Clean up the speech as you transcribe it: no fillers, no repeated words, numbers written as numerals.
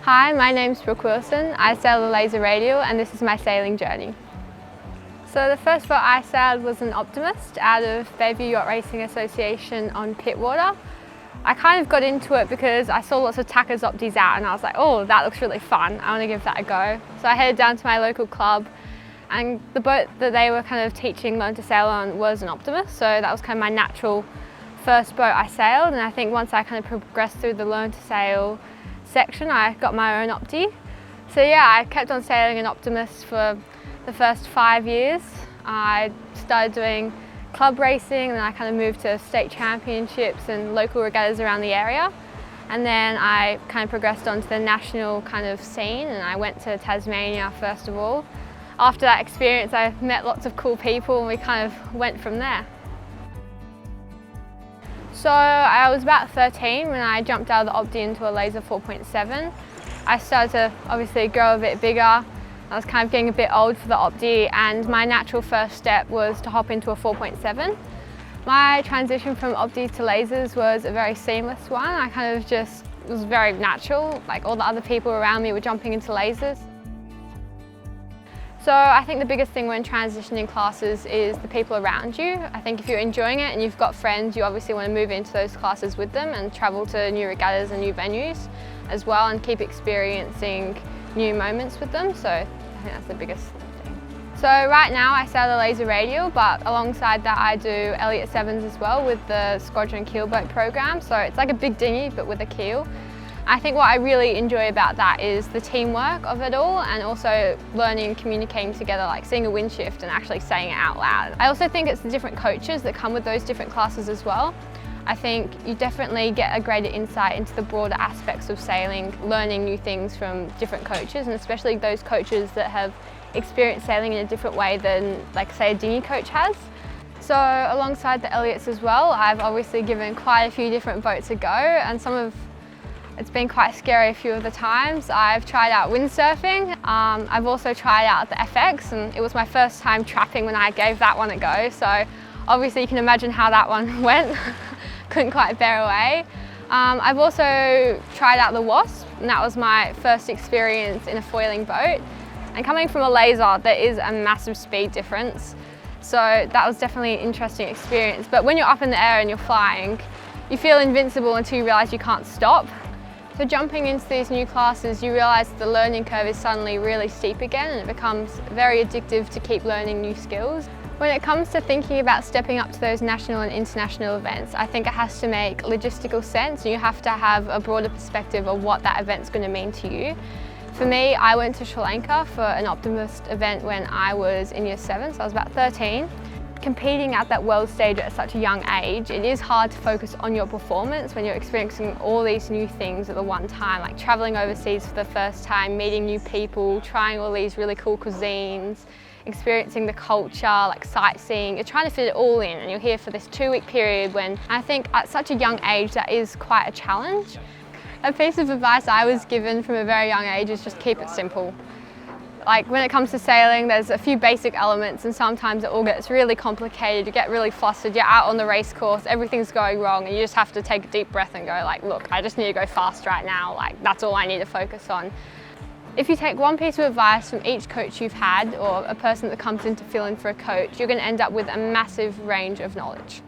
Hi, my name's Brooke Wilson. I sail the laser radial and this is my sailing journey. So the first boat I sailed was an Optimist out of Bayview Yacht Racing Association on Pittwater. I kind of got into it because I saw lots of tackers Optis out and I was like, oh, that looks really fun. I want to give that a go. So I headed down to my local club and the boat that they were kind of teaching Learn to Sail on was an Optimist. So that was kind of my natural first boat I sailed, and I think once I kind of progressed through the Learn to Sail section, I got my own Opti. So yeah, I kept on sailing an Optimist for the first 5 years. I started doing club racing and then I kind of moved to state championships and local regattas around the area. And then I kind of progressed onto the national kind of scene and I went to Tasmania first of all. After that experience, I met lots of cool people and we kind of went from there. So I was about 13 when I jumped out of the Opti into a laser 4.7. I started to obviously grow a bit bigger. I was kind of getting a bit old for the Opti and my natural first step was to hop into a 4.7. My transition from Opti to lasers was a very seamless one. I kind of just, it was very natural, like all the other people around me were jumping into lasers. So I think the biggest thing when transitioning classes is the people around you. I think if you're enjoying it and you've got friends, you obviously want to move into those classes with them and travel to new regattas and new venues as well and keep experiencing new moments with them. So I think that's the biggest thing. So right now I sail the laser radial, but alongside that I do Elliott 7s as well with the Squadron keelboat program. So it's like a big dinghy but with a keel. I think what I really enjoy about that is the teamwork of it all and also learning and communicating together, like seeing a wind shift and actually saying it out loud. I also think it's the different coaches that come with those different classes as well. I think you definitely get a greater insight into the broader aspects of sailing, learning new things from different coaches and especially those coaches that have experienced sailing in a different way than, like, say, a dinghy coach has. So alongside the Elliots as well, I've obviously given quite a few different boats a go and it's been quite scary a few of the times. I've tried out windsurfing. I've also tried out the FX and it was my first time trapping when I gave that one a go. So obviously you can imagine how that one went. Couldn't quite bear away. I've also tried out the Wasp and that was my first experience in a foiling boat. And coming from a laser, there is a massive speed difference. So that was definitely an interesting experience. But when you're up in the air and you're flying, you feel invincible until you realise you can't stop. So jumping into these new classes, you realise the learning curve is suddenly really steep again and it becomes very addictive to keep learning new skills. When it comes to thinking about stepping up to those national and international events, I think it has to make logistical sense and you have to have a broader perspective of what that event's going to mean to you. For me, I went to Sri Lanka for an Optimist event when I was in year 7, so I was about 13. Competing at that world stage at such a young age, it is hard to focus on your performance when you're experiencing all these new things at the one time, like traveling overseas for the first time, meeting new people, trying all these really cool cuisines, experiencing the culture, like sightseeing. You're trying to fit it all in and you're here for this 2-week period when I think at such a young age that is quite a challenge. A piece of advice I was given from a very young age is just keep it simple. Like when it comes to sailing, there's a few basic elements and sometimes it all gets really complicated, you get really flustered, you're out on the race course, everything's going wrong and you just have to take a deep breath and go like, look, I just need to go fast right now, like that's all I need to focus on. If you take one piece of advice from each coach you've had or a person that comes in to fill in for a coach, you're going to end up with a massive range of knowledge.